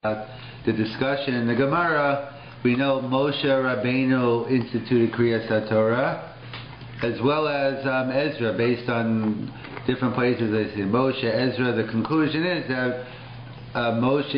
The discussion in the Gemara, we know Moshe Rabbeinu instituted Birchas HaTorah, as well as Ezra, based on different places they say Moshe, Ezra. The conclusion is that Moshe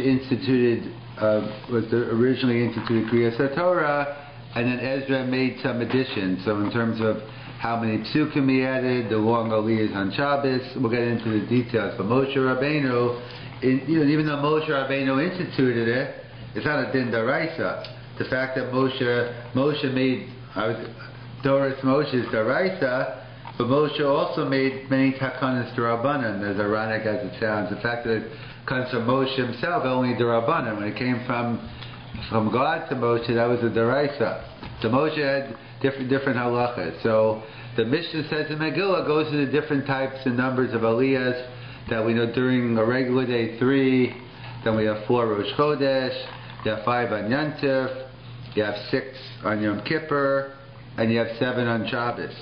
originally instituted Birchas HaTorah, and then Ezra made some additions. So in terms of how many psukim he added, the long aliyahs on Shabbos, we'll get into the details. But Moshe Rabbeinu, even though Moshe Rabbeinu instituted it, it's not a din daraisa. The fact that Moshe made Doris Moshe's daraisa, but Moshe also made many takanas derabanan, as ironic as it sounds. The fact that it comes from Moshe himself, only derabanan. When it came from God to Moshe, that was a daraisa. So Moshe had different halachas. So the Mishnah says in Megillah goes to the different types and numbers of aliyahs that we know during a regular day, 3, then we have 4 Rosh Chodesh, you have 5 on Yantif, you have 6 on Yom Kippur, and you have 7 on Shabbos.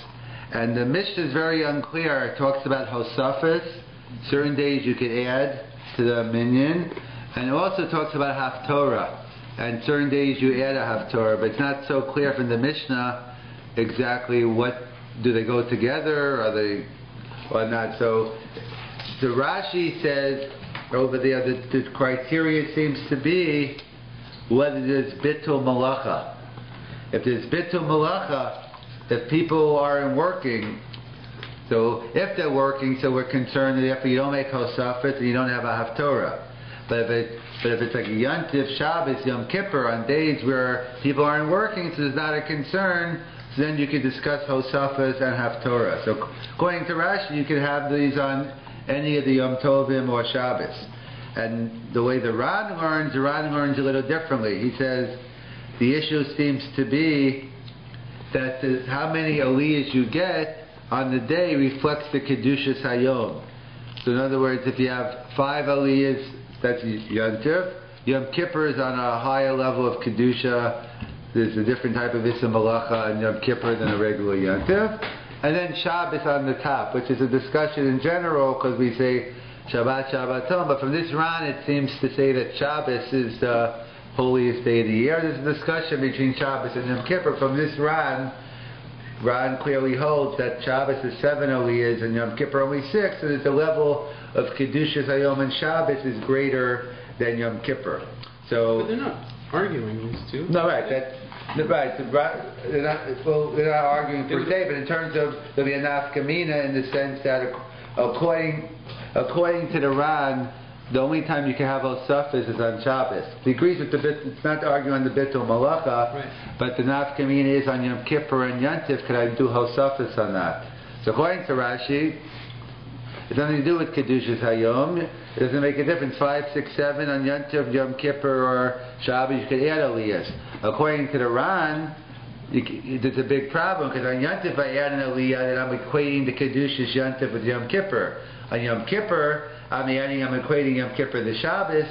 And the Mishnah is very unclear. It talks about Hosafas, certain days you could add to the minyan, and it also talks about Haftorah, and certain days you add a Haftorah, but it's not so clear from the Mishnah exactly what, do they go together, are they, or not. So the Rashi says over there that the criteria seems to be whether there's bitul malacha. If there's bitul malacha, if people aren't working, so if they're working, so we're concerned that if you don't make hosafet and you don't have a haftorah. But if it's like a Yantif, Shabbos, Yom Kippur, on days where people aren't working, so there's not a concern, so then you could discuss hosafas and haftorah. So according to Rashi, you could have these on any of the Yom Tovim or Shabbos. And the way the Ran learns a little differently. He says the issue seems to be that how many aliyahs you get on the day reflects the Kedushas Hayom. So in other words, if you have 5 aliyahs, that's Yom Tov. Yom Kippur is on a higher level of Kedusha. There's a different type of Issa Malacha on Yom Kippur than a regular Yom Tov. And then Shabbos on the top, which is a discussion in general, because we say Shabbat, Shabbaton, but from this Ran it seems to say that Shabbos is the holiest day of the year. There's a discussion between Shabbos and Yom Kippur. From this Ran clearly holds that Shabbos is 7 aliyahs and Yom Kippur only 6, so there's a level of Kedushas Hayom and Shabbos is greater than Yom Kippur. So, but they're not arguing these two. No, right. They're not arguing per se, but in terms of there'll be a nafkamina in the sense that according to the Ran, the only time you can have Osafas is on Shabbos. He agrees with the bit. It's not arguing on the bitul malacha, right, but the nafkamina is on Yom Kippur and Yantif. Could I do Osafas on that? So according to Rashi, it's nothing to do with Kedushas Hayom. It doesn't make a difference. 5, 6, 7 on Yantif, Yom Kippur, or Shabbos. You could add aliyahs. According to the Ran, there's a big problem, because on Yantif I add an aliyah, and I'm equating the Kedushas Yantif with Yom Kippur. On Yom Kippur, I'm equating Yom Kippur to Shabbos.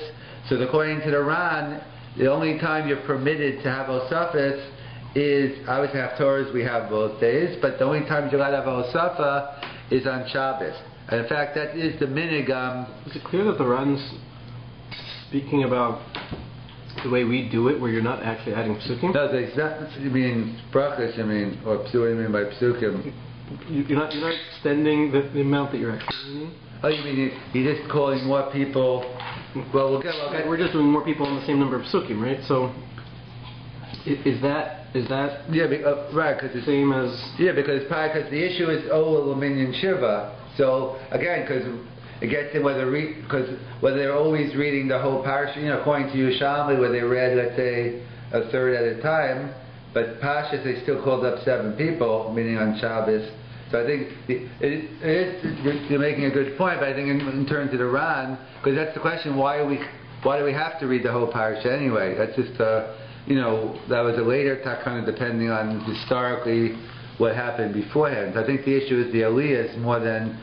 So according to the Ran, the only time you're permitted to have Osafas is, obviously Haftorahs we have both days, but the only time you're allowed to have Osafa is on Shabbos. And in fact, that is the minhag. Is it clear that the Ran's speaking about the way we do it, where you're not actually adding psukim? No, it's not. You mean brachas? Or what do you mean by psukim? You're not extending the amount that you're actually meaning? Oh, you mean you're just calling more people? Well, we'll get. We're just doing more people on the same number of psukim, right? So, is that? Yeah, right. Because the same as. Yeah, because the issue is Oel Minyan Shiva. So again, because it gets in whether they're always reading the whole parsha, according to Yerushalmi, where they read, let's say, a third at a time, but Pashas they still called up 7 people, meaning on Shabbos. So I think you're making a good point, but I think in terms of the Ran, because that's the question: why do we have to read the whole parsha anyway? That's just that was a later takana, depending on historically what happened beforehand. So I think the issue is the aliyahs more than.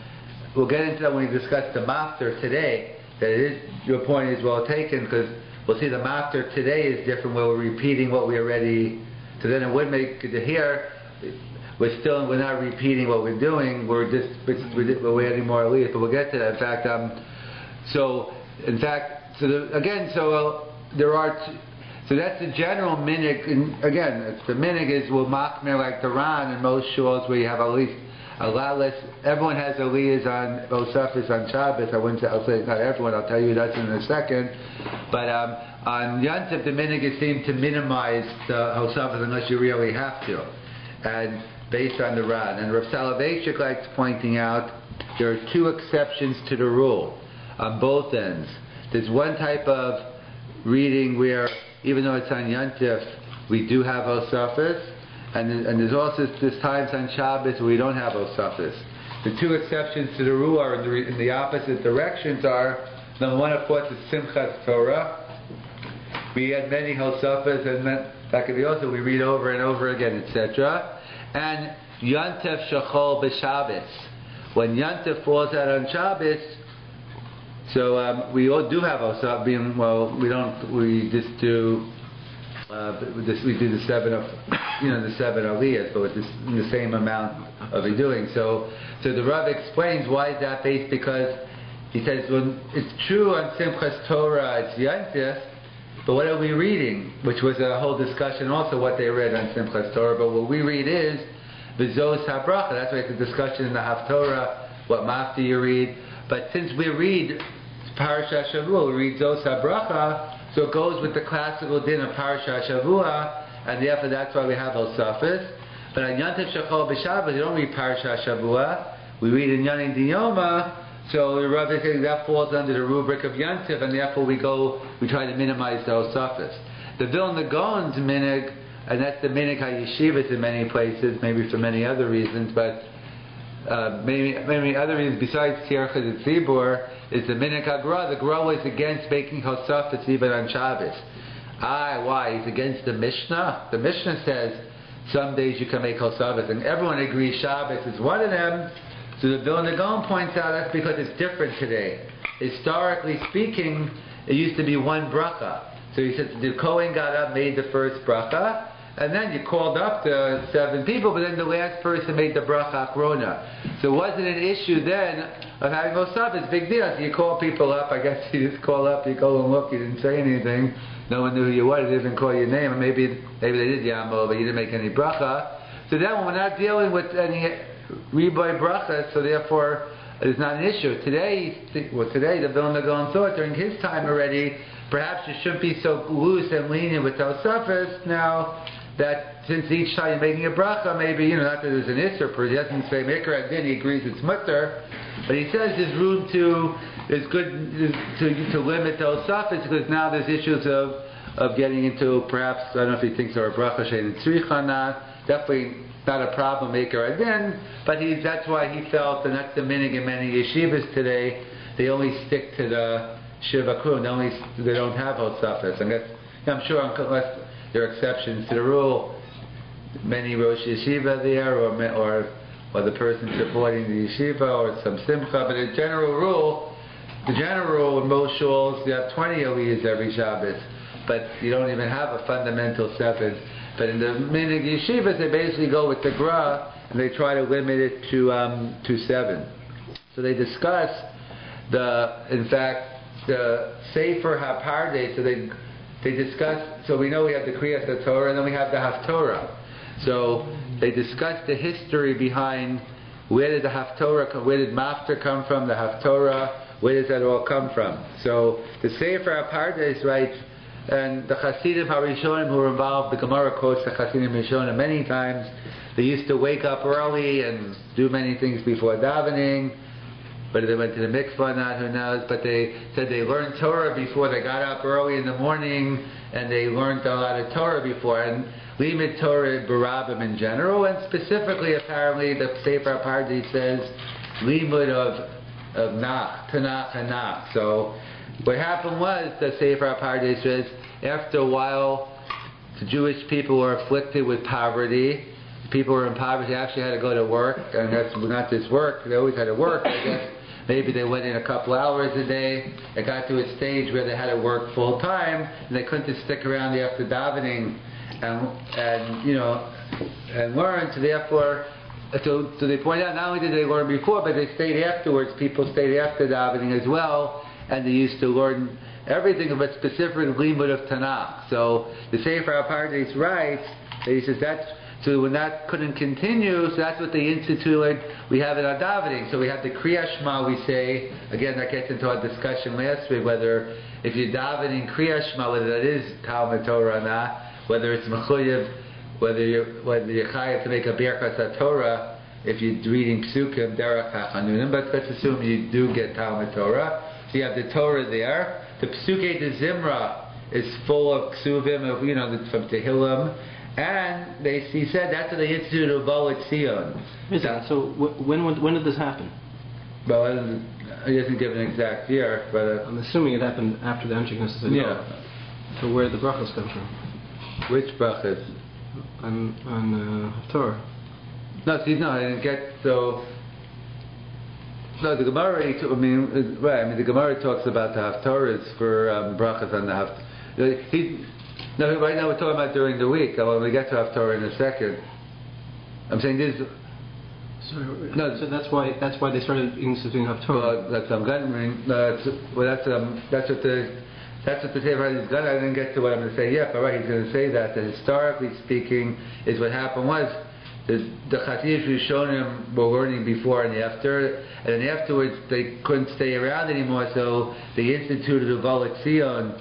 We'll get into that when we discuss the mafter today. That it is, your point is well taken, because we'll see the mafter today is different, where we're repeating what we already. So then it would make here. We're not repeating what we're doing. We're adding more aliyahs, but we'll get to that. In fact, there are. So that's the general minig. And again, the minig is will machmir like the Ran and most shuls where you have at least a lot less. Everyone has aliyahs on Osafis on Shabbos. I'll say not everyone. I'll tell you that's in a second. But on Yantif, the minig is seemed to minimize the Osafis unless you really have to, and based on the Ran. And Rav Selevan likes pointing out there are two exceptions to the rule on both ends. There's one type of reading where, even though it's on Yantif, we do have Osafis, and there's also there's times on Shabbos where we don't have Osafis. The two exceptions to the rule are in the opposite directions are, number one, of course, is Simchas Torah. We had many Osafis, and that could be also, we read over and over again, etc. And Yantif Shachol B'Shabbos. When Yantif falls out on Shabbos, so we all do have Osafim. Well, we don't. We just do. We do the seven of, the seven aliyahs, but with the same amount of doing. So the Rabbi explains why is that based, because he says when it's true on Simchas Torah it's Yantif, but what are we reading? Which was a whole discussion also what they read on Simchas Torah. But what we read is V'zos HaBracha. That's why it's a discussion in the Haftorah. What mafti you read? But since we read Parashat Shavua, we read Zos HaBracha, so it goes with the classical din of Parashat Shavua, and therefore that's why we have Osafis. But on Yantif Shachol B'Shabbos, you don't read Parashat Shavua, we read in Yanin Diyoma, so the Rabbi says that falls under the rubric of Yantif, and therefore we try to minimize the Osafis. The Vilna Gaon's minig, and that's the minig HaYeshivas in many places, maybe for many other reasons, but maybe other reasons besides Tirchas Tzibur, is the minig HaGra. The Gra was against making Osafis even on Shabbos. Why? He's against the Mishnah. The Mishnah says some days you can make Osafis, and everyone agrees Shabbos is one of them. So the Vilna Gaon points out that's because it's different today. Historically speaking, it used to be one bracha. So he said the Kohen got up, made the first bracha, and then you called up the 7 people, but then the last person made the bracha achrona. So it wasn't an issue then of having Osafis. Big deal. So you call people up. I guess you just call up, you go and look, you didn't say anything. No one knew who you were, they didn't call your name, and maybe they did Yamo, but you didn't make any bracha. So then when we're not dealing with any Riboy brachas, so therefore it's not an issue. Today the Vilna Gaon thought during his time already, perhaps you shouldn't be so loose and lenient with Osafis now, that since each time you're making a bracha, maybe, not that there's an isser, he doesn't say Mikra Din, he agrees it's mutter, but he says there's room to limit the Osafis, because now there's issues of getting into, perhaps, I don't know if he thinks there are bracha shein tzricha not, definitely not a problem maker again, but that's why he felt, and that's the minig in many yeshivas today, they only stick to the Shiva Kun, they don't have Osafis. I'm sure unless there are exceptions to the rule, many Rosh Yeshiva there, or the person supporting the yeshiva, or some simcha, but the general rule in most shuls, you have 20 aliyahs every Shabbos, but you don't even have a fundamental 7. But in the minig yeshivas, they basically go with the Gra, and they try to limit it to 7. So they discuss the Sefer HaPardes, so they discuss, so we know we have the Birchas HaTorah, and then we have the Haftorah. So they discuss the history behind where did Mafter come from, the Haftorah, where does that all come from. So the Sefer HaPardes writes, and the Hasidim HaRishonim who were involved, the Gemara quotes the Hasidim HaRishonim many times. They used to wake up early and do many things before davening, whether they went to the mikvah or not, who knows, but they said they learned Torah before. They got up early in the morning and they learned a lot of Torah before, and limit Torah Barabim in general, and specifically apparently the Sefer HaPardes says limud of Tanakh and Nach. So what happened was, the Sefer HaPardes says, after a while, the Jewish people were afflicted with poverty. People were in poverty, actually had to go to work, and that's not just work, they always had to work, I guess. Maybe they went in a couple hours a day. It got to a stage where they had to work full time, and they couldn't just stick around after davening and learn. So therefore, so they point out, not only did they learn before, but they stayed afterwards. People stayed after davening as well, and they used to learn everything, but specifically limud of Tanakh. So the Sefer HaPardes writes that he says that's so when that couldn't continue, so that's what they instituted. We have it on davening. So we have the Kriya Shema. We say again, that gets into our discussion last week whether if you're davening Kriya Shema, whether that is Talmud Torah or not, whether it's mechuyev, whether you're chayav to make a Birchas HaTorah if you're reading Psukim derech hachanunim. But let's assume you do get Talmud Torah. So you have the Torah there. The Psukei de Zimra is full of ksuvim of from Tehillim. And he said that's what they instituted of Baal Tzion. So when did this happen? Well, he doesn't give an exact year, but I'm assuming it happened after the Anshik said yeah. So where did the brachas come from? Which brachas? On Haftorah. No, I didn't get so. No, the Gemara. The Gemara talks about the Haftorahs for brachas on the Haftorah. No, right now we're talking about during the week. When we get to Haftorah in a second, I'm saying this. So that's why they started instituting Haftorah. Well, that's what I'm getting. That's what the Sefer is going. I didn't get to what I'm going to say yet, but right, he's going to say that historically speaking, is what happened was the Chatif Rishonim were learning before and after, and then afterwards they couldn't stay around anymore, so they instituted a Baal Tzion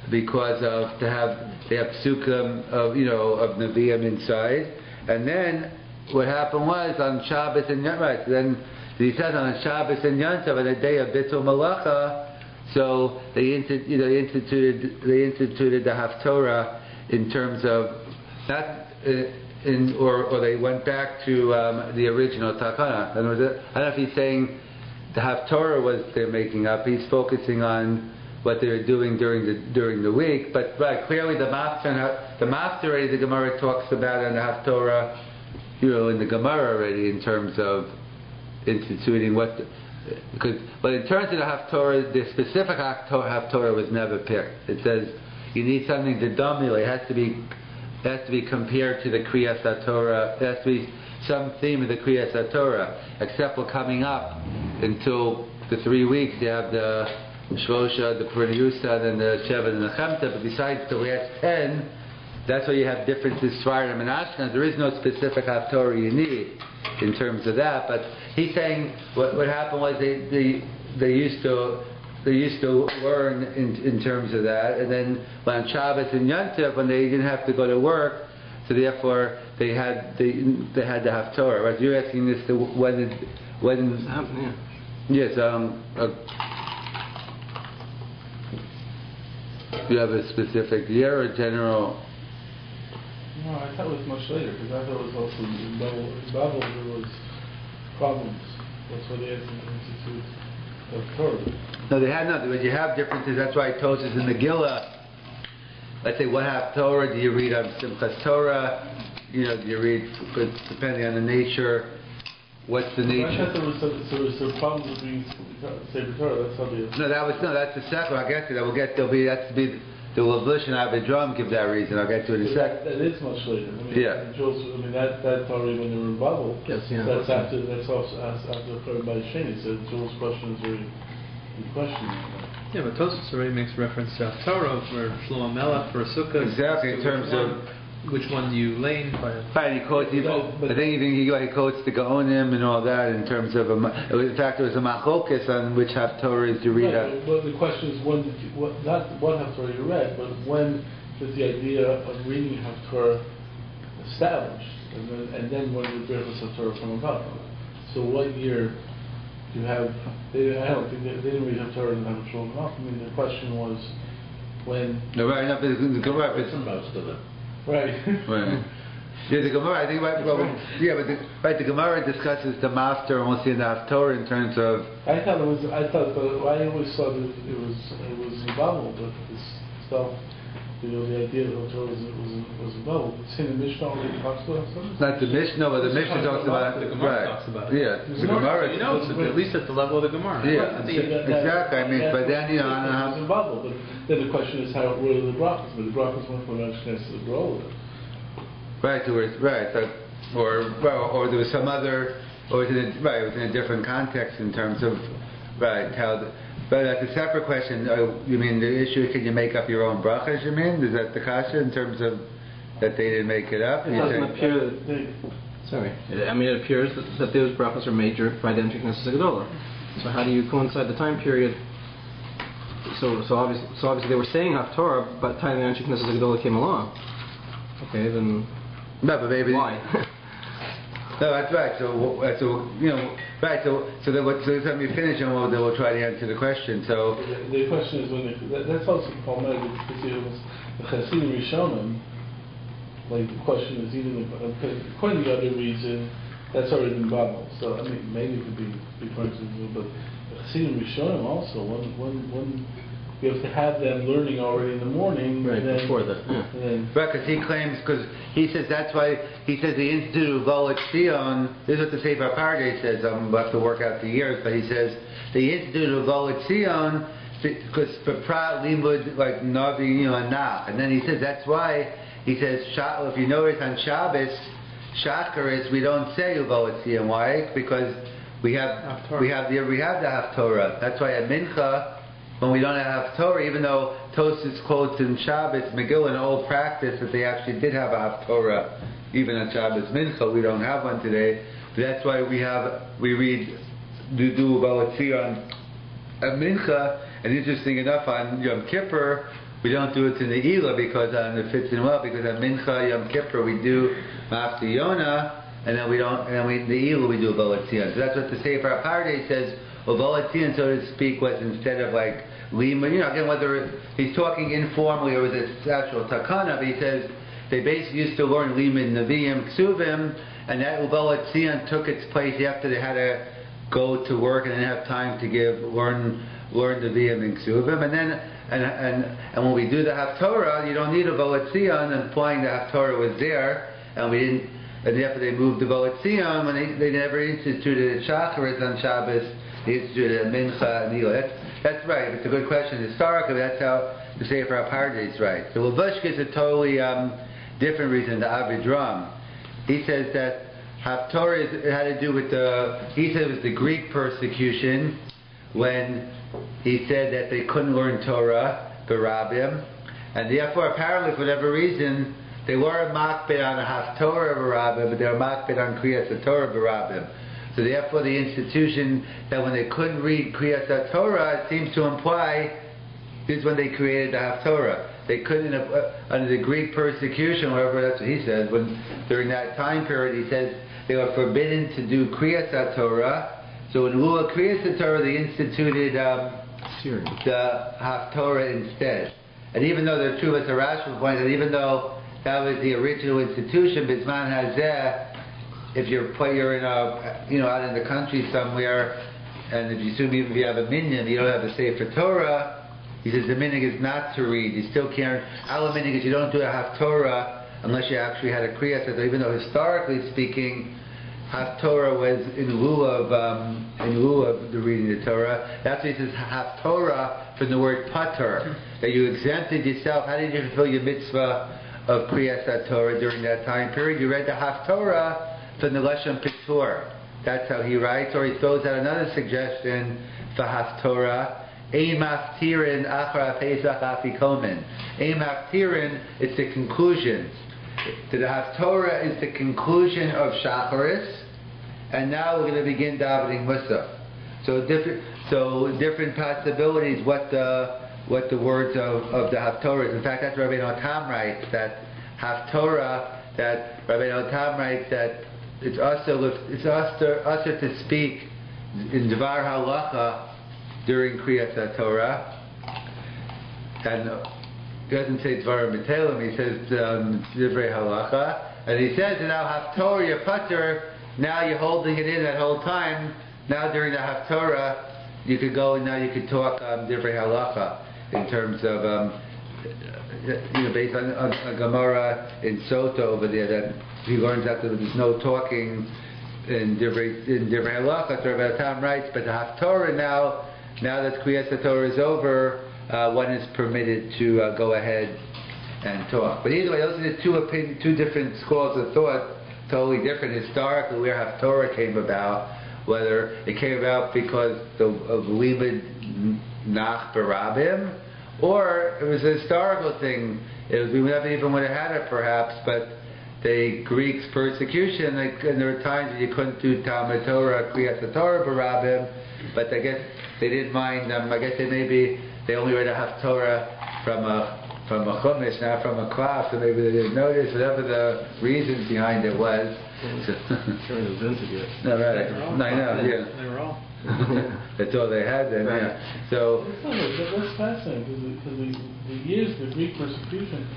because they have psukim of Nevi'im inside, and then what happened was on Shabbos and right. Then he says on Shabbos and Yontav, on the day of Bitul Malacha, so they instituted the Haftorah in terms of that, or they went back to the original Takana. I don't know if he's saying the Haftorah was they're making up. He's focusing on what they were doing during the week, but right, clearly the Mafta already the Gemara talks about in the Haftorah, in the Gemara already in terms of instituting but in terms of the Haftorah, the specific Haftorah was never picked. It says you need something to domulate. It has to be compared to the Kriyas HaTorah. There has to be some theme of the Kriyas HaTorah, except for coming up until the 3 weeks. You have the Shlosha, the Puriniusa, and the Shevet and the Chemta, but besides the last 10, that's why you have differences Sfarim and Ashkenaz. There is no specific Haftorah you need in terms of that. But he's saying what happened was they used to learn in terms of that, and then on Shabbos and Yontif when they didn't have to go to work, so therefore they had the Haftorah. Right? You're asking this to when happened? Yeah. Yes. You have a specific year or general? No, I thought it was much later, because I thought it was also in Babel there was problems. That's why they had to institute of Torah. No, they had not. But you have differences. That's why it tells us in the Gillah. Let's say, what Haftorah do you read on Simchas Torah? Do you read, depending on the nature. What's the nature? I thought there was some problems with being Sefer Torah. That's how they. That's the second. I'll get to that. That's to be the Levush and Avedram give that reason. I'll get to it in a second. That is much later. Yeah. That Torah when they were in Babel. Yes, yeah. That's also after the Torah by Sheni. So Joel's question is very good question. Yeah, but Tosfos already makes reference to Torah for Shlomo Melech for a sukkah. Exactly, in terms of which one do you lane by. Right, he quotes. I think even he quotes the Gaonim and all that in terms of in fact, there was a machlokas on which Haftorah is to read. Right, well, the question is not what Haftorah you read, but when does the idea of reading Haftorah established, and then when did Birchas HaTorah come about? So what year do you have? I don't think they didn't read Haftorah and have a Shalom Malach. I mean, the question was when. No, right, no, but Right. Right. Yeah, the Gemara. I think the Gemara discusses the master, and we'll see in the Haftorah in terms of. I always thought that it was a bubble, but it's still. The idea of Torah was a bubble. It's in the Mishnah already talks about something. Not the Mishnah, but the Mishnah talks about it. The Gemara talks about it. Yeah, the Gemara. It's at least at the level of the Gemara. Yeah, exactly. I mean, but then I don't know how. It's a bubble, but then the question is what are the brachas? But the brachas went from Ashkenaz to the Barola. Right, or there was some other, or it was in a different context in terms of how. But that's a separate question. You mean the issue, can you make up your own brachas, you mean? Is that the kasha in terms of that they didn't make it up? It doesn't appear that... Sorry. I mean, it appears that those brachas are made by the entry Knesset Gedolah. So how do you coincide the time period? So obviously they were saying Haftorah, by the time the entry Knesset Gedolah came along. Okay, then... No, but maybe... Why? No, that's right. So right. So let me finish, and then we'll try to answer the question. So the question is that's also problematic because the Chassidim Rishonim, like the question is even according to the other reason that's already been bottled. So I mean maybe it could be referring to, but the Chassidim Rishonim also when you have to have them learning already in the morning. Right, then, before that. Yeah. right, because he claims, because he says that's why, he says the Institute of Golet Zion, this is what the Sefer Pardes says, we'll have to work out the years, but he says the Institute of Golet Zion, because for Prat, Limud, like Navi, and Nach, and then he says that's why, he says, if you notice on Shabbos, Shacharis, we don't say Golet Zion. Why? Because we have the Haftorah. That's why at Mincha, when we don't have Haftorah, even though Tosfos quotes in Shabbos, Megillah, an old practice that they actually did have a Haftorah, even on Shabbos Mincha, we don't have one today. But that's why we read Dudu Balatzir on Mincha, and interesting enough, on Yom Kippur, we don't do it in the Ela because it fits in well, because on Mincha, Yom Kippur, we do Mafti Yonah, and then we don't, and then the Ela we do Balatzir. So that's what the Sefer Pardes says. Well, Balatzir, so to speak, was instead of like Lima, again, whether he's talking informally or was it actual takana, but he says they basically used to learn Limud Nevi'im Ksuvim, and that Ubalatzion took its place after they had to go to work and didn't have time to learn Nevi'im and Ksuvim, and then and when we do the Haftorah, you don't need a Ubalatzion, and implying the Haftorah was there, and we didn't, and after they moved the Ubalatzion, when they never instituted Shacharis on Shabbos, they instituted Mincha and Ela. That's right. It's a good question. Historically, that's how the Sefer Pardes is right. So Levushka is a totally different reason. The Avidram, he says that Haftorah had to do with he said it was the Greek persecution when he said that they couldn't learn Torah, Barabim, and therefore apparently for whatever reason they weren't makbid on a Haftorah Barabim, but they were makbid on Kriyas HaTorah Barabim. So therefore the institution that when they couldn't read Kriyas HaTorah, it seems to imply this is when they created the Haftorah. They couldn't, under the Greek persecution, however, that's what he says, when during that time period he says they were forbidden to do Kriyas HaTorah. So in lieu of Kriyas HaTorah they instituted the Haftorah instead. And even though the Truvas Harashva points that even though that was the original institution, Bisman Hazeh, if you're in out in the country somewhere, and if you assume even if you have a minyan, you don't have the Sefer Torah, he says the minhag is not to read. You still can't. Our minhag is you don't do a Haftorah unless you actually had a Kriyas HaTorah. Even though historically speaking, Haftorah was in lieu of the reading of the Torah. That's why he says Haftorah from the word pater, that you exempted yourself. How did you fulfill your mitzvah of Kriyas HaTorah during that time period? You read the Haftorah from the Lashon Pitur. That's how he writes. Or he throws out another suggestion for Haftorah. Ein maftirin achar Pesach afikomen. Ein maftirin is the conclusion. So the Haftorah is the conclusion of Shacharis, and now we're going to begin davening Musaf. So different possibilities. What the words of the Haftorah is. In fact, that's Rabbi Notam writes that Haftorah. That Rabbi Notam writes that it's also to speak in Dvar Halacha during Kriyas HaTorah, and he doesn't say Dvar B'Telem, he says Divrei Halacha, and he says now Haftorah, your pater, now you're holding it in that whole time. Now during the Haftorah, you could go and now you could talk Divrei Halacha in terms of based on a Gemara in Sota over there that he learns that there's no talking in Divrei Halacha. So Rabbi Tam writes, but the Haftorah now that Kriyas HaTorah is over, one is permitted to go ahead and talk. But either way, those are the two different schools of thought, totally different historically where Haftorah came about. Whether it came about because of Limud nach barabim, or it was a historical thing. We never even would have had it perhaps, but the Greeks' persecution, and there were times when you couldn't do Talmud Torah, Birchas HaTorah barabim, but I guess they didn't mind them. I guess they only read a Haftorah from a chumash, not from a cloth, so maybe they didn't notice, whatever the reasons behind it was. Sure, invented yet. No, right. I know, yeah. They were all. That's all they had then, Right. yeah. So, That's fascinating because the years of the Greek persecution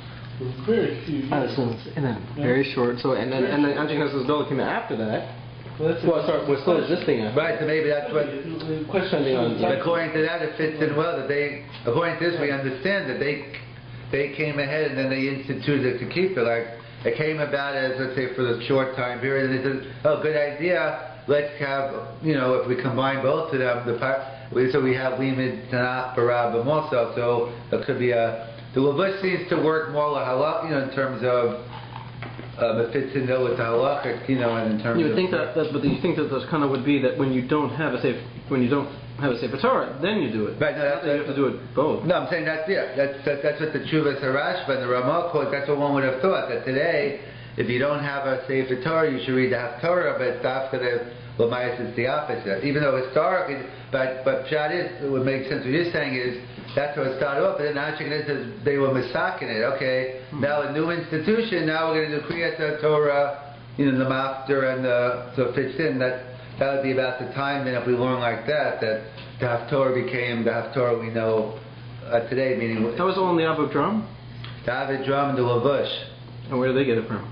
were very few years. And then very short. So and then Antichrists Dollar came after that. We're still existing after. right, so maybe that's what. The question on But according to that, it fits in well that according to this, we understand that they came ahead and then they instituted it to keep it. Like it came about as, let's say, for the short time period, and they said, "Oh, good idea. Let's have, if we combine both of them, so we have Limud Tanakh Barabim also. So it could be the Levush seems to work more like halakha, in terms of it fits in there with the halachic, and in terms You would of think that, but you think that those kind of would be that when you don't have a Sefer Torah, then you do it. Right, no, you have to do it both. No, I'm saying that's what the Chuvas Harashba and the Ramah quote. That's what one would have thought, that today, if you don't have a Sefer Torah, you should read the Haftorah, but after the Lamayas it's the opposite. Even though historically, but Pshat is, it would make sense. What you're saying is that's how it started off, but then Ashkenaz says they were misaking it. Okay, now a new institution. Now we're going to do Kriyat Torah, the Master, and so it fits in. That would be about the time. Then if we learn like that the Haftorah became the Haftorah we know today. Meaning that was all in the Abu Drum. The Abu Drum and the Lavush. And where did they get it from?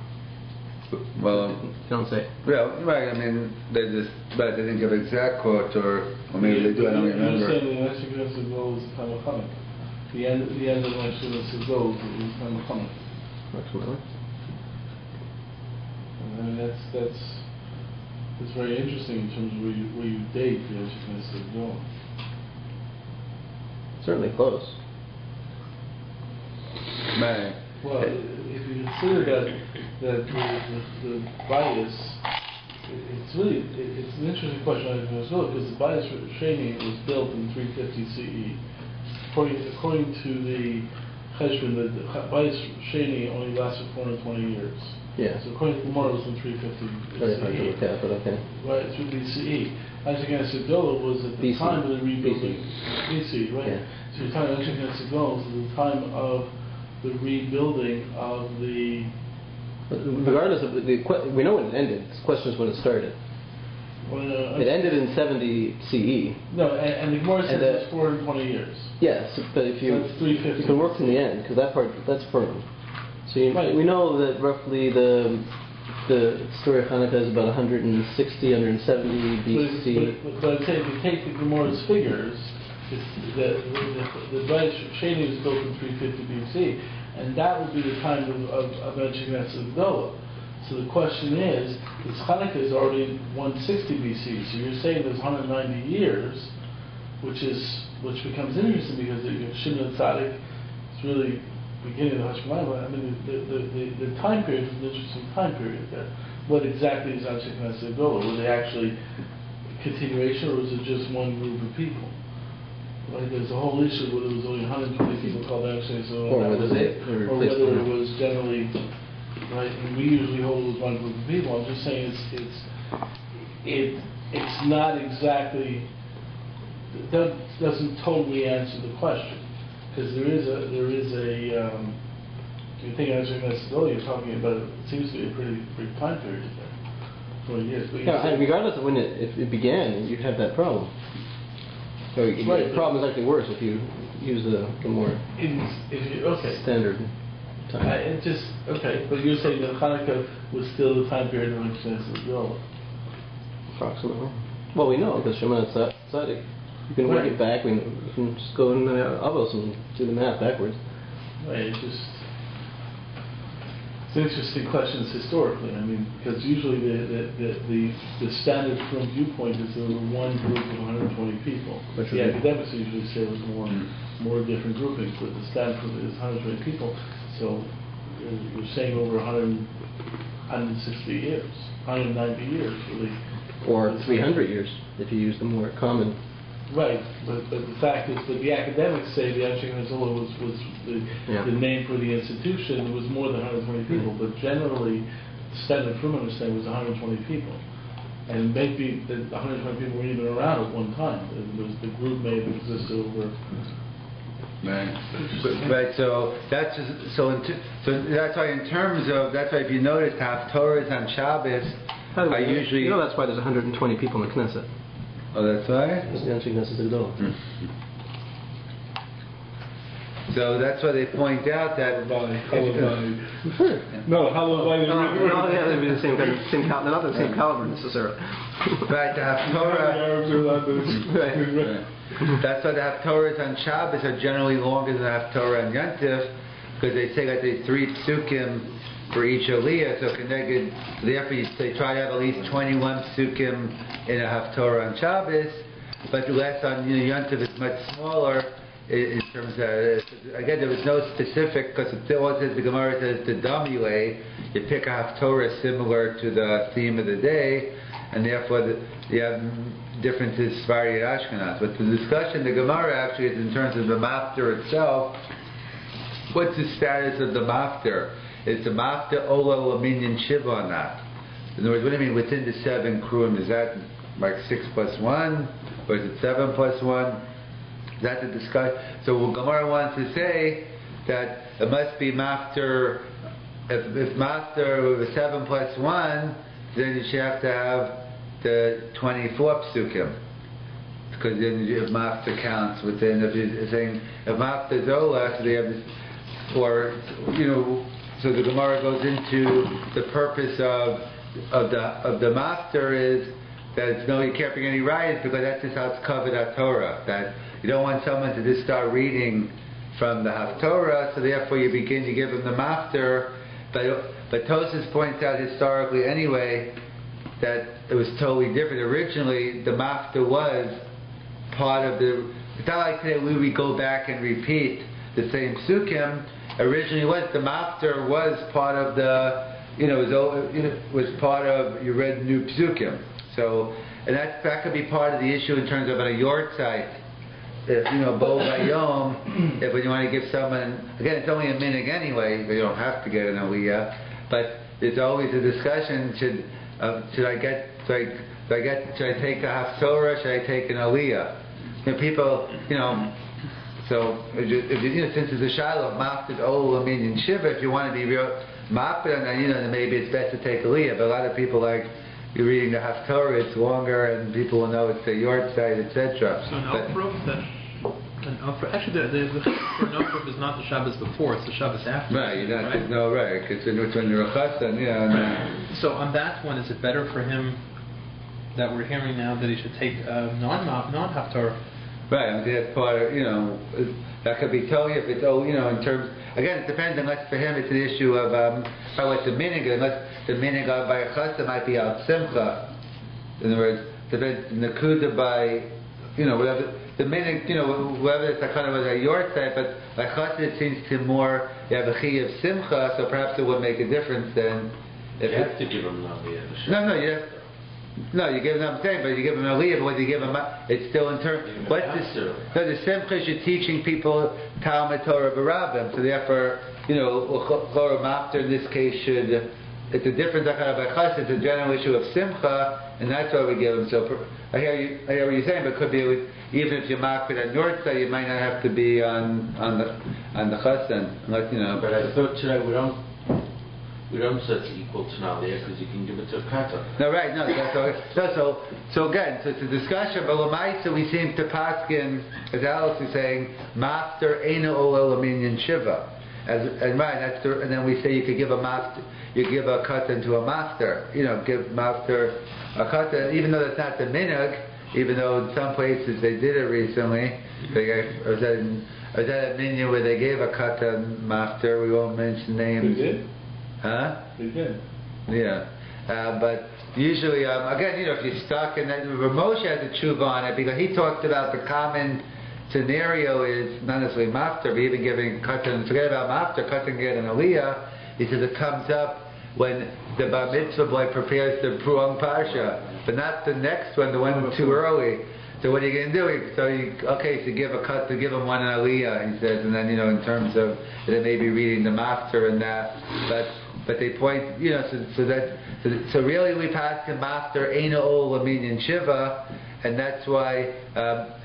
Well, don't say. Yeah, right. I mean, they didn't give exact quote, or maybe they do. I don't remember. You're saying the Nishma goes the time of Hanukkah. The end of the Nishma goes is the time of Hanukkah. Absolutely. I mean, that's very interesting in terms of where you date the Nishma going. Certainly close. Right. Well, if you consider that the bias, it's an interesting question because the bias training was built in 350 CE. According to the Cheshbon, the bias training only lasted 420 years. Yeah. So according to the Gemara, it was in 350 Very hard to look at, but okay. Right, 350 CE. Ashkenaz Gedolah was at the BC. time of the rebuilding. BC, right? Yeah. So you're talking Ashkenaz Gedolah was at the time of the rebuilding of the. But regardless of we know when it ended. The question is when it started. It ended in 70 CE. No, and the Gemara says it's 420 years. Yes, but if you can work from the end, because that's firm. So we know that roughly the story of Hanukkah is about 160, 170 BC. But I'd say if you take the Gemara's figures, the British Shani was built in 350 BC, and that would be the time of Ashkenaz Gedolah. So the question is Hanukkah is already 160 BC, so you're saying there's 190 years, which becomes interesting because Shimon Tzaddik is really beginning of the Hashemah. I mean, the time period is an interesting time period there. What exactly is Ashkenaz Gedolah? Were they actually continuation, or was it just one group of people? Right, there's a whole issue whether it was only 120 people called Ashkenaz Gedolah, or whether it was generally. Right, and we usually hold it with one group of people. I'm just saying it's not exactly, that doesn't totally answer the question, because there is a you think Ashkenaz Gedolah, you're talking about it seems to be a pretty time period there, 20 years. But and regardless of when it began, you'd have that problem. So the problem is actually worse if you use the more standard. But you're saying that Hanukkah was still the time period in which Ashkenaz Gedolah. Approximately. Well, we know because Shimon Tzaddik. You can work it back. You can just go in Avos and do the math backwards. Right. It's an interesting question historically. I mean, because usually the standard from viewpoint is there were one group of 120 people. The academics usually say it was more different groupings, but the standard is 120 people. So you're saying over 160 years, 190 years, really. Or 300 years, if you use the more common Right, but the fact is, but the academics say the Anshe Knesset was the name for the institution. It was more than 120 people, but generally, the standard from understanding was 120 people. And maybe the 120 people weren't even around at one time. The group may have existed over. Right. Right. So that's just, so that's why in terms of that's why if you notice Haftorahs on Shabbos are usually that's why there's 120 people in the Knesset. Oh, that's why. It's the Anshe Knesset Gedolah. So that's why they point out that No, Halavai. They'd be the same kind of not the same caliber necessarily. Right, the Haftorah. Right. That's why the Haftorahs on Shabbos are generally longer than the Haftorah on Yontif, because they say that there's 3 psukim for each aliyah, so connected. Therefore, they try to have at least 21 psukim in a Haftorah on Shabbos, but less on Yontif is much smaller. In terms of, again, there was no specific, because it always says, the Gemara says, the Damule, you pick a Haftorah similar to the theme of the day, and therefore you have differences, Sfari and Ashkenaz. But the discussion, the Gemara actually is in terms of the Mafter itself. What's the status of the Mafter? Is the Mafter Ola Laminyan Shiva or not? In other words, what do you mean within the 7 kruim? Is that like 6 plus 1? Or is it 7 plus 1? That's a discussion. So what Gemara wants to say that it must be Mafter. If Mafter with 7 plus 1, then you should have to have the 24 psukim, because then if Mafter counts within. If you're saying if Mafter is Ola, so they have this, or so the Gemara goes into the purpose of the Mafter is that it's you can't bring any riots, because that's just how it's covered at Torah. That you don't want someone to just start reading from the Haftorah, so therefore you begin to give them the Mafter. But Tosas points out historically anyway that it was totally different. Originally, the Mafter was part of the. It's not like today we go back and repeat the same psukim. Originally, the Mafter was part of the. Was part of you read new psukim. So, and that could be part of the issue in terms of a yortzeit. If Bo Bayom, if when you want to give someone, again, it's only a minig anyway, you don't have to get an aliyah, but there's always a discussion: should I take a haftorah? Should I take an aliyah? People, so since it's a shiloh of mafted ol lamin shiva, if you want to be real mafted, then maybe it's best to take aliyah. But a lot of people like. You're reading the Haftorah, it's longer, and people will know it's the yortzeit, etc. So actually, the for an Oprah is not the Shabbos before; it's the Shabbos after. Right, right, because when you're a chassan, Right. So on that one, is it better for him that we're hearing now that he should take non-Haftorah? Right, I mean, that's part of that could be told if it's in terms. Again, it depends. Unless for him it's an issue of what the minig. Unless the minig by a chassan might be al simcha. In other words, the nakuda by whatever the minig. Whether it's a kind of a yortzeit, but by chassan it seems to more you have a chi of simcha. So perhaps it would make a difference then. If you have to give him aliyah. No, you have. No, you give them. I'm saying, but you give them a aliyah. But when you give them, it's still in terms. What's this? No, the simcha is you're teaching people Talmud Torah b'Rabbim. So therefore, Chorah Mafter in this case should. It's a different kind of achas. It's a general issue of simcha, and that's why we give them. So I hear what you're saying, but it could be even if you're mafter on yortzeit, you might not have to be on the chassan, unless But I thought today we don't say it's equal to Nalia because you can give it to a kata. No, right, no. So again, so it's a discussion, but Lamaisa we seem to paskin, as Alex is saying, Mafter Eina Ola Laminyan Shiva. And then we say you could give a Mafter, you give a kata to a Mafter. Give Mafter a kata, even though that's not the minhag, even though in some places they did it recently. I was at a minyan where they gave a kata Mafter, we won't mention names. They did? Huh? They did. Yeah. But usually, again, if you're stuck, and then Moshe has a tshuva on it, because he talked about the common scenario is not necessarily mafter, but even giving katan, forget about mafter, katan get an aliyah, he says it comes up when the bar mitzvah boy prepares the pruang parsha, but not the next one, the one too early. So what are you going to do? So give a cut to give him one in Aliyah, he says, and then in terms of they may be reading the master and that, but they point, so really we pass the master Eino Ol Lamin Shiva, and that's why,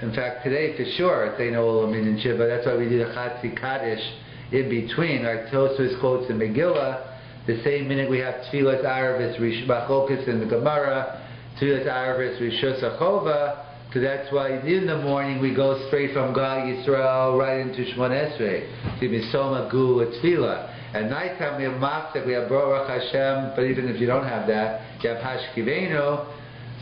in fact, today for sure it's Eino Ol Lamin Shiva. That's why we do the Chatzi Kaddish in between. Like Tosfos quotes in Megillah, the same minute we have Tfilas Arvis Machlokas in the Gemara, Tfilas Arvis Rishus Achova. So that's why in the morning we go straight from Gal Yisrael right into Shmon Esrei to Misoma Gu Tefillah. At nighttime we have Mafsek, we have Baruch Hashem, but even if you don't have that, you have Hashkivenu.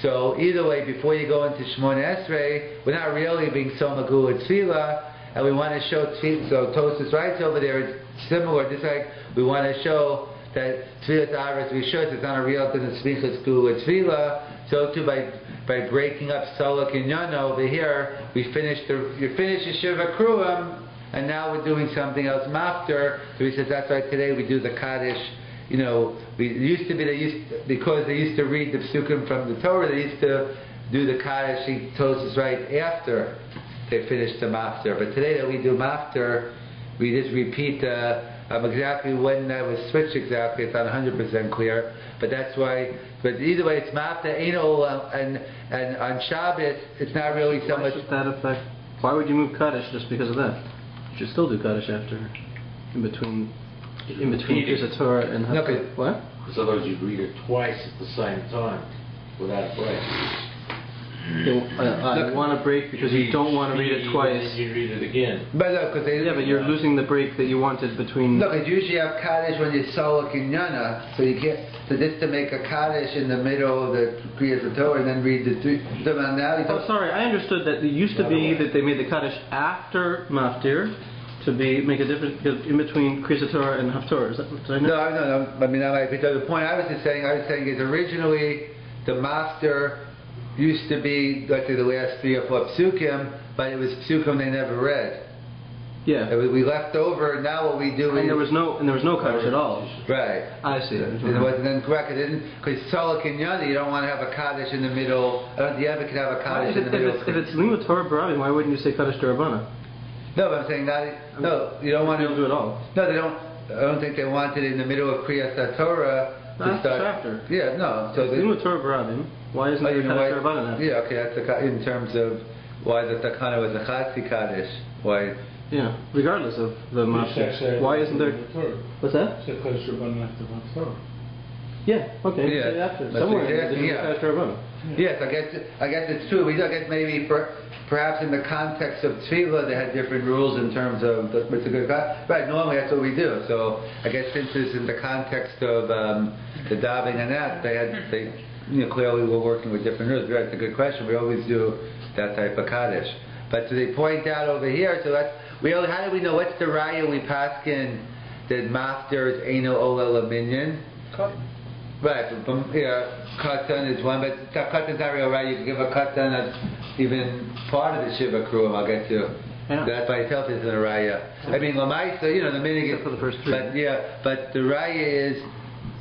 So either way, before you go into Shmon Esrei, we're not really being Soma Gu Tefillah, and we want to show Tefillah. So Tosfos writes over there, it's similar, just like we want to show that Tfilas Arvis Rishus is not a real thing, it's Smichas Gu Tefillah. So too by breaking up Solok and Yana over here, you finish the Shiva Kruim, and now we're doing something else Mafter. So he says that's why today we do the Kaddish. Because they used to read the Psukim from the Torah, they used to do the Kaddish, he tells us right after they finished the Mafter. But today that we do Mafter, we just repeat exactly when that was switched exactly. It's not 100% clear, but that's why. But either way, it's Mafter, and on Shabbos, it's not really so much. That effect? Why would you move Kaddish just because of that? You should still do Kaddish after, in between Birchas HaTorah and Haftarah. What? Because otherwise you'd read it twice at the same time without a break. I want to break because you don't want to read it twice. You read it again. But no, but you're losing the break that you wanted between. Look, you usually have Kaddish when you're Solok and Yana, so you can't. So just to make a Kaddish in the middle of the Birchas HaTorah and then read the three. So now sorry, I understood that it used to be that they made the Kaddish after Maftir to make a difference because in between Birchas HaTorah and Haftarah. Is that what I know? No. I mean, the point I was saying is originally the Maftir used to be, let's say, the last 3 or 4 psukim, but it was psukim they never read. Yeah. We left over. Now what we do is there was no Kaddish at all. Right. I see. It wasn't incorrect. It didn't because Solok and Yana, you don't want to have a Kaddish in the middle. I don't think you ever could have a Kaddish in the middle. If it's Limud Torah Barabim, why wouldn't you say Kaddish D'Rabbana? No, but I'm saying no. You don't want to do it all. No, they don't. I don't think they want it in the middle of Birchas HaTorah. That's the chapter. Yeah, no. So Limud Torah Barabim. Why isn't there Kaddish D'Rabbana now? Yeah, okay. That's in terms of why the Takana was a Chatzi Kaddish. Why? Yeah, regardless of the Maftir. Why isn't there? What's that? Yeah. Okay. Yeah. After somewhere. Yes, I guess it's true. I guess maybe perhaps in the context of Tefillah they had different rules in terms of what's a good God. Right. Normally that's what we do. So I guess since it's in the context of the davening and that they clearly were working with different rules. That's a good question. We always do that type of Kaddish. But so they point out over here. So that's how do we know what's the raya we paskin that Maftir is Eino Ola Laminyan? Right, katan is one, but katan is not real right. You can give a katan that's even part of the Shiva Kruim, I'll get to. Yeah. That by itself isn't a raya. I mean, Lamaisa, the meaning is for the first 3. But the raya is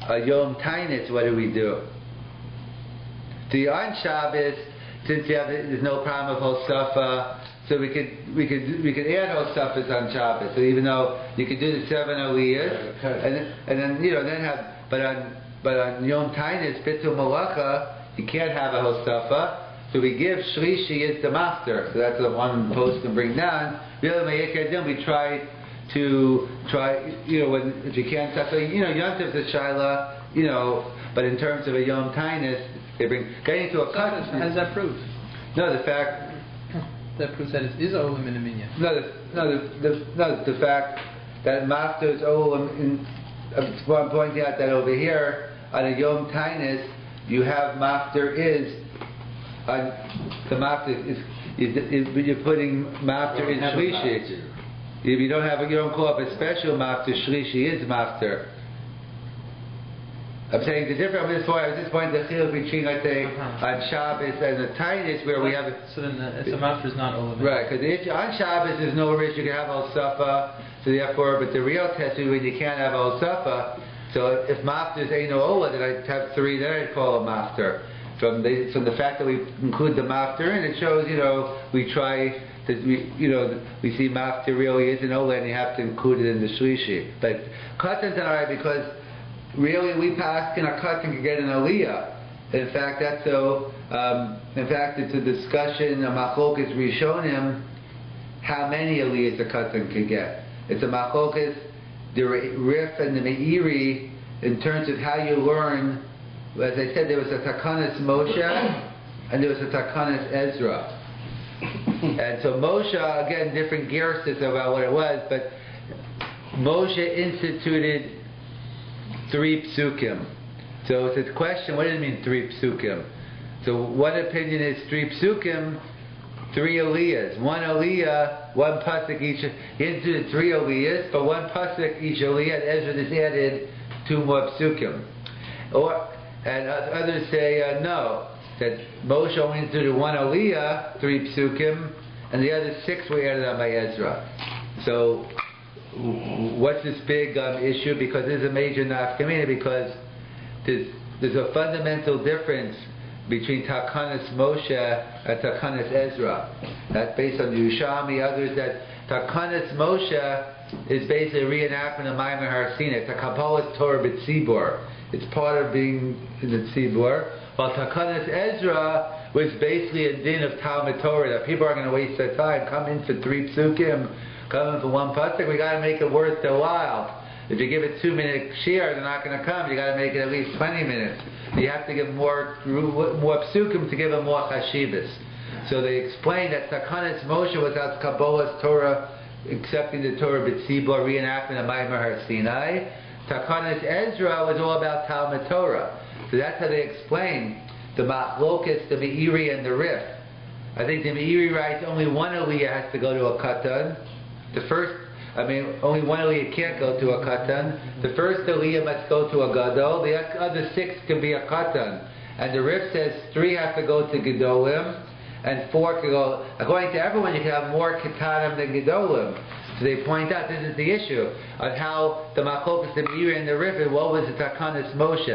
a Yom Tainus, what do we do? On Shabbos, since there's no problem with Hosafa, so we could add Hosafas on Shabbos. So even though you could do the 7 Aliyahs, and then have, but on Yom Tainus, Bitul Malacha, you can't have a Hosafa. So we give Shlishi is the Maftir. So that's the one post can bring down. We try, if you can't stop. So, Yom Tov is a Shaila, but in terms of a Yom Tainus, they bring, getting to a cut. How does that prove? No, the fact. That proves that it is Olam in a minyan. The fact that Maftir is Olam. I'm pointing out that over here on a Yom Tainus, you have Maftir is. The Maftir is you're putting Maftir in Shlishi. If you don't call up a special Maftir, Shlishi is Maftir. I'm saying the difference. I was just pointing the chiluk between, I think, on Shabbos and the Tainus where we have. So then the Maftir is not Olam. Right, because on Shabbos there's no risk you can have Al Safa. So therefore, but the real test is when you can't have Al Safa. So if Maftir is Eino Ola, then I'd have 3. Then I'd call it Maftir. from the fact that we include the maftir, and it shows, we try that we see maftir really is an ola, and you have to include it in the shlishi. But katan's not alright because really we pass in a katan can get an aliyah. In fact, that's so. In fact, it's a discussion. A machlokas rishonim how many aliyahs a katan can get. It's a machlokas the Rif and the Meiri in terms of how you learn. As I said, there was a Takanas Moshe and there was a Takanas Ezra. And so Moshe, again, different gerses about what it was, but Moshe instituted 3 psukim. So it's a question, what does it mean 3 psukim? So one opinion is 3 psukim, 3 aliyahs. 1 aliyah, 1 pasuk each. He instituted 3 aliyahs, but 1 pasuk each aliyah, and Ezra just added 2 more psukim. And others say no, that Moshe only instituted 1 aliyah, 3 psukim, and the other 6 were added on by Ezra. So what's this big issue? Because there's a major nafkamina, because there's a fundamental difference between Takanas Moshe and Takanas Ezra. That's based on the Yerushalmi, others, that Takanas Moshe is basically a reenactment of Maimer Har Sinai. It's a Kabbalah's Torah B'tzibor. It's part of being in the Tzibor. While Takanas Ezra was basically a din of Talmud Torah, that people are going to waste their time, come in for 3 psukim, come in for 1 pasuk, we got to make it worth their while. If you give it 2-minute shir, they're not going to come. You got to make it at least 20 minutes. You have to give more psukim to give them more chashivas. So they explained that Takanas Moshe was out Kabbalah's Torah, accepting the Torah B'tzibor, reenactment of Maimer Har Sinai. Takanas Ezra was all about Talmud Torah. So that's how they explain the Machlokas, the Meiri, and the Rif. I think the Meiri writes only 1 aliyah has to go to a katan. Only 1 aliyah can't go to a katan. The first aliyah must go to a gadol. The other 6 can be a katan. And the Rif says 3 have to go to gedolim, and 4 can go. According to everyone, you can have more katanim than gedolim. So they point out this is the issue on how the Machlokas, the Meiri, and the Rif, and what was the Takanas Moshe.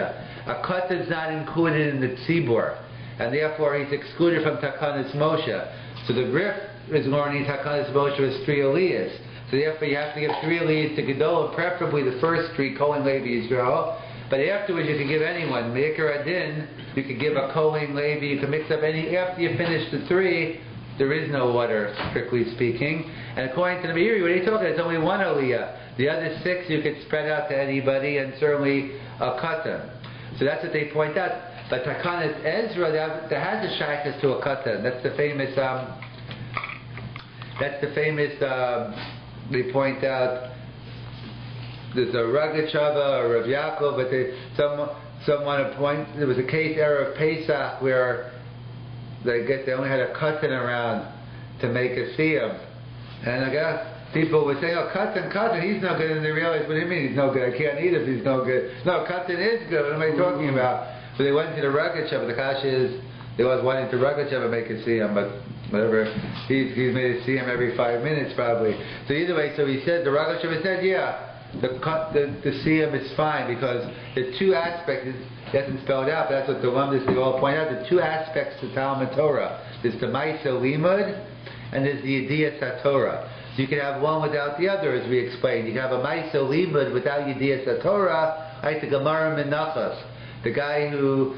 A katan is not included in the tzibor, and therefore he's excluded from Takanas Moshe. So the Rif is learning Takanas Moshe with 3 aliyahs. So therefore you have to give 3 aliyahs to gedolim, preferably the first 3, Kohen, Levi, Israel. But afterwards you can give anyone. Me'ikar Adin, you can give a Kohen, Levi, you can mix up any. After you finish the 3, there is no order, strictly speaking. And according to the Meiri, what are you talking? It's only 1 aliyah. The other 6 you could spread out to anybody, and certainly a katan. So that's what they point out. But Takanas Ezra, there has a shaykhs to a katan. That's the famous. They point out. There's a Ragachava or Rav Yaakov, but someone point. There was a case era of Pesach where they only had a katan around to make a siyam, and I guess people would say, "Oh, katan, he's no good," and they realized, "What do you mean he's no good? I can't eat if he's no good." No, katan is good. What am I talking about? So they went to the Ragachava. The kasha is they was wanting to Ragachava make a siyam, but whatever. He's made a siyam every 5 minutes probably. So either way, so he said the Ragachava said, "Yeah, the siyam is fine because the 2 aspects." He hasn't spelled out, but that's what the Lumdis they all point out. The 2 aspects to Talmud Torah. There's the Maisa Limud, and there's the Yediyas HaTorah. So you can have one without the other, as we explained. You can have a Maisa Limud without Yediyas HaTorah, like the Gemara Menachos. The guy who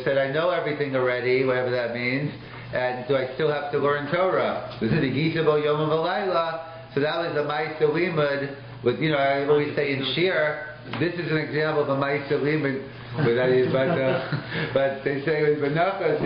said, "I know everything already," whatever that means, and do I still have to learn Torah? This is the Gisabo Yom V'Layla. So that was a Maisa Limud. With I always say in Shir, this is an example of a Maisa Limud. But they say with Menachos,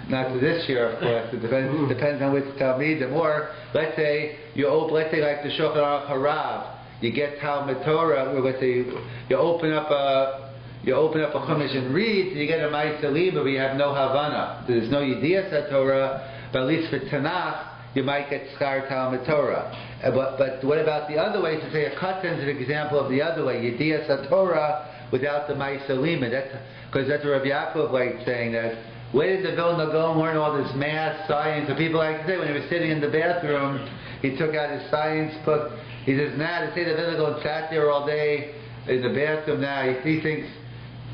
not to this year, of course. It depends on which Talmidim. Or let's say like the Shulchan Aruch Harav, you get Talmud Torah. Or let's say you open up a Chumash and read, and you get a Ma'aseh Limud, but you have no Havana. There's no Yediyas HaTorah, but at least for Tanakh, you might get Schar Talmud Torah. But what about the other way? To say a katan is an example of the other way, Yediyas HaTorah, without the Ma'aseh Limud. Because that's what Rabbi Yaakov liked saying, that where did the Vilna Gaon learn all this math, science? And people like to say when he was sitting in the bathroom, he took out his science book. He says, to say the Vilna Gaon sat there all day in the bathroom now, he thinks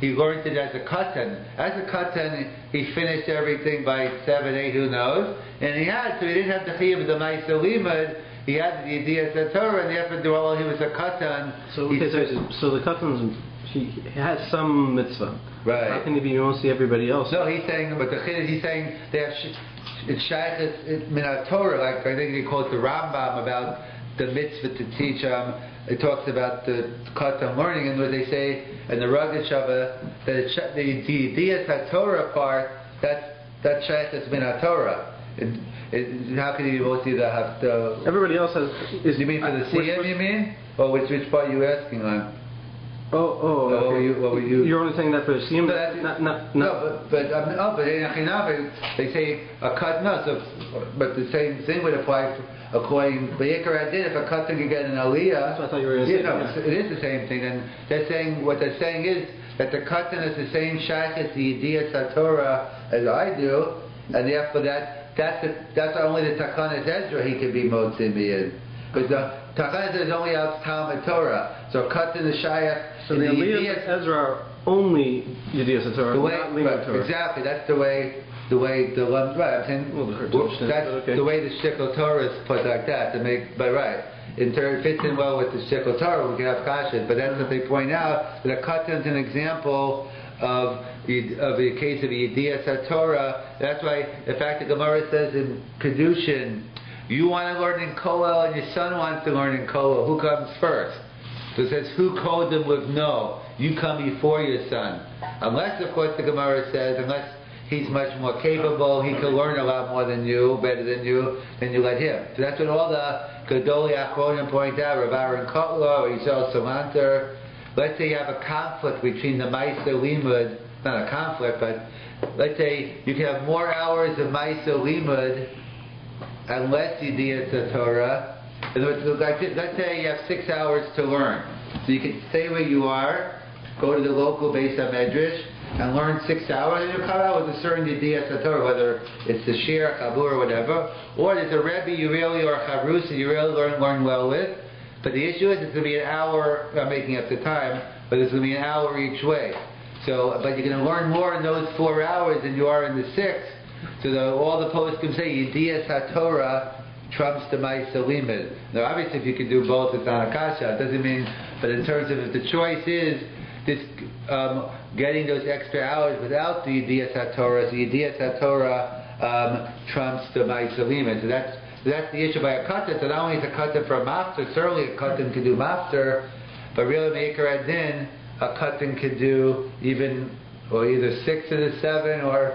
he learned it as a katan. As a katan, he finished everything by 7, 8, who knows? And he didn't have the chiyuv of the ma'aser limud. He had the idea of Torah, and therefore, while he was a katan, so the katan, he has some mitzvah. Right. How can he be mostly everybody else? No, he's saying, but he's saying they have it's shaykhs min Torah. Like I think he quotes the Rambam about the mitzvah to teach. It talks about the katan learning, and what they say in the Ragid Shava that the idea Torah part that shaykhs min Torah. How can you both see that? Everybody else has. You mean for the CM? You mean, or which part are you asking on? Okay. What were you? You're only saying that for the CM, but in Achinave they say a cut. No, but the same thing would apply according. But Yikar did if a cut can get an aliyah. That's what I thought you were going to say. No, it is the same thing. And they're saying what they're saying is that the katan is the same shaykh as the idea Satorah as I do, and therefore that's only the Takanas Ezra he can be motzim in. Because the Takanas is only out Talmud Torah. So katan the shaykh. So the Aliyah of Ezra are only Yediyas Torah, not Limud Torah. Exactly. That's the way the right. I'm saying that's the way the Shikol Torah is put like that to make. But right, in turn, it fits in well with the Shikol Torah. We can have kashas, but that's what they point out. That a katan is an example of the case of Yediyas Torah. That's why, in fact, the Gemara says in Kedushin, you want to learn in Koel and your son wants to learn in Koel. Who comes first? So it says, who called them with no? You come before your son. Unless, of course, the Gemara says, unless he's much more capable, he can learn a lot more than you, better than you, then you let him. So that's what all the Gedolei Achronim point out, Rav Aaron Kotler, or Yisrael Salanter. Let's say you have a conflict between the Ma'aser Limud, not a conflict, but let's say you can have more hours of Ma'aser Limud and less Yediyas Torah. Let's say you have 6 hours to learn. So you can stay where you are, go to the local Beis HaMedrash, and learn 6 hours, and you come out with a certain Yediyas Torah, whether it's the Shir, Chabur, or whatever, or there's a Rebbe you really, or a Chavrus, and you really learn well with. But the issue is it's going to be an hour, I'm making up the time, but it's going to be an hour each way. So, but you're going to learn more in those 4 hours than you are in the 6. So all the posts can say Yediyas Torah trumps the Ma'aser Limud. Now, obviously, if you can do both, it's not a kasha. It doesn't mean, but in terms of if the choice is this, getting those extra hours without the Yediyas Torah, so Yediyas Torah trumps the Ma'aser Limud. So that's the issue by a katan. So not only is a katan for a mafter, certainly a katan can do mafter, but really Meikar Adin, a katan could do even, or either 6 of the 7 or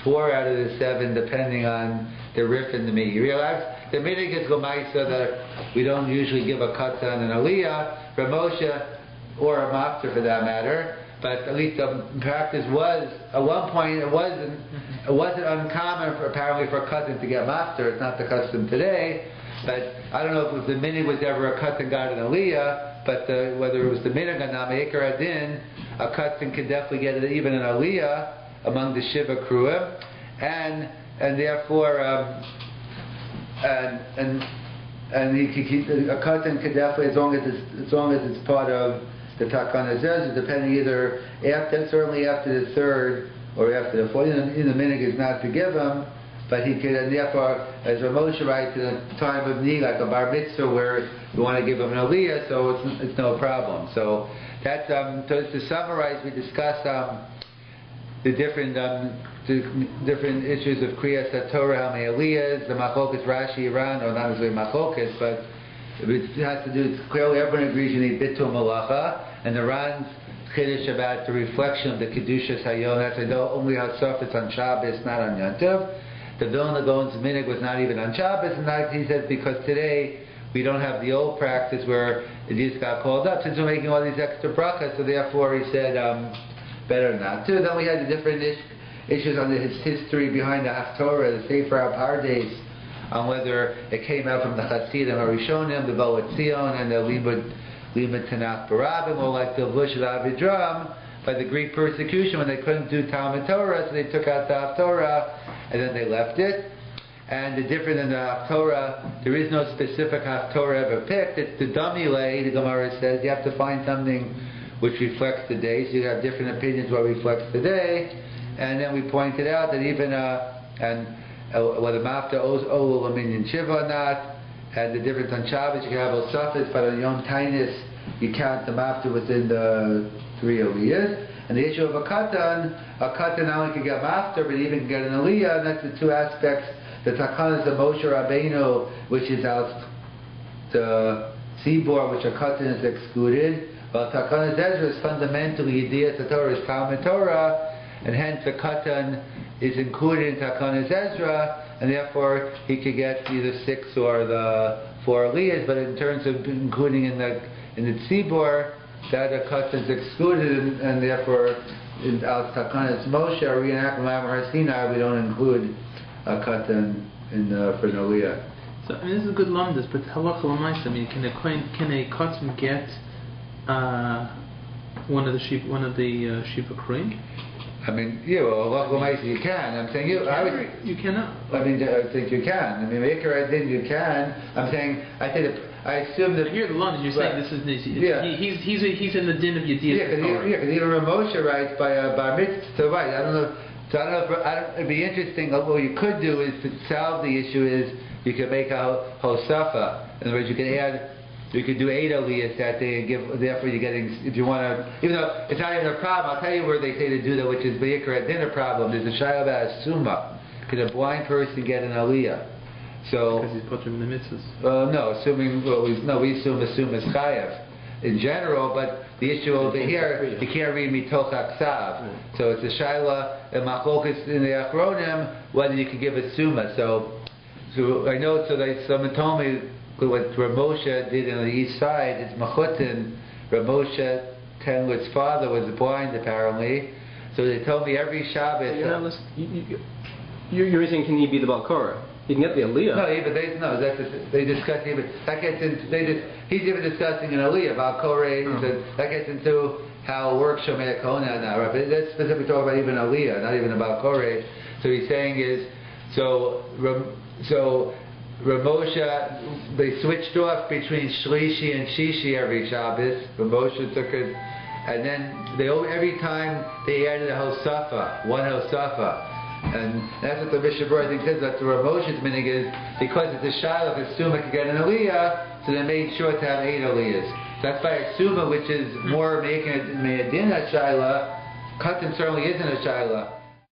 4 out of the 7, depending on the riff and the meat. You realize the minig is Gomaisa that we don't usually give a katan and aliyah, Ramosha, or a mafter for that matter. But at least the practice was at one point it wasn't uncommon apparently for a katan to get mafter. It's not the custom today. But I don't know if the minig was ever a katan got an aliyah. But whether it was the minig or not, Meikar Adin, a katan could definitely get it, even an aliyah among the Shiva Kruim, and therefore and a katan could definitely, as long as it's part of the Takanas Ezra, depending either certainly after the 3rd or after the 4th. In the minig is not to give him, but he could, and therefore, as Ramosha writes, in a time of need, like a bar mitzvah, where you want to give him an aliyah, so it's no problem. So that's to summarize, we discussed the different issues of Kriyas Torah, how many aliyahs, the Machokas Rashi Iran, or not necessarily Machokas, but it has to do, clearly everyone agrees you need Bitul Malacha, and the Ran's Kiddush about the reflection of the Kedushas Hayom, that's only how it's on Shabbos, not on Yom Tov. The Vilna Gaon's minig was not even on Shabbos, and that, he said, because today we don't have the old practice where it just got called up, since we're making all these extra brachas, so therefore he said, better not to. Then we had the different issues on his history behind the Haftorah, the Sefer HaPardes, on whether it came out from the Hasidim HaRishonim, the Baal Zion, and the Limud Tanakh Barabim, or like the Vush Avidram, by the Greek persecution when they couldn't do Talmud Torah, so they took out the Haftorah, and then they left it. And the difference in the Haftorah, there is no specific Haftorah ever picked. It's the dummy lay, the Gemara says. You have to find something which reflects the day. So you have different opinions what reflects the day. And then we pointed out that even whether Mafta Olu Laminyan Shiva or not, and the difference on Shabbos, you can have Osafis, but on Yom Tainis, you count the Mafta within the 3 Aliyahs. And the issue of a Katan not only can get Mafta, but even can get an Aliyah, and that's the two aspects. The Takanas of Moshe Rabbeinu, which is out the Tzibor, which a Katan is excluded, while Takanas Ezra is fundamentally Yediyat Torah, is Talmud Torah, and hence the Katan is included in Takanas Ezra, and therefore he could get either 6 or the 4 Aliyahs. But in terms of including in the Tzibor, that a Katan is excluded, and therefore in Al Takanas Moshe or reenactment Har Sinai, we don't include a Katan for an Aliyah. So I mean, this is a good lumdus, but halacha l'maisa. I mean, can a katan get one of the sheep kruim? I mean, halacha l'maisa you can. I'm saying you cannot. I mean, I think you can. I mean, Meikar Adin you can. I'm saying I assume that. Here the lumdus, you're saying this is he's in the din of Yediyah. Because even Ramosha writes by a bar mitzvah to write. I don't know. So I don't know. It'd be interesting. What you could do is to solve the issue is you could make a hosafa. In other words, you could do 8 aliyahs that day and give. Therefore, you're getting. If you want to, even though it's not even a problem, I'll tell you where they say to do that, which is b'yikra at dinner problem. There's a shayla about summa. Could a blind person get an aliyah? So because he's putting the mitzvahs. No, assuming we assume is chayav in general, but the issue over here, you can't read mitoch aksav. So it's a shayla and machlokas in the achronim whether you can give a summa. So I know. So someone told me what Ramosha did on the east side. It's machutin. Ramosha Tenwit's father was blind apparently. So they told me every Shabbos. You're saying can he be the Balkora? You can get the Aliyah. They discuss even that gets into. He's even discussing an Aliyah about Koreh. That gets into how it works Shomei Kona now. Right? But that's specifically talking about even Aliyah, not even about Koreh. So he's saying is Ramosha, they switched off between Shlishi and Shishi every Shabbos. Ramosha took it, and then every time they added a Hosafa, one Hosafa. And that's what the Bishop I think says, that the Ramosha's meaning is because it's a Shiloh, if a Suma could get an Aliyah, so they made sure to have 8 Aliyahs. That's by a Suma, which is more making it Me'adin a Shiloh. Katan certainly isn't a Shiloh.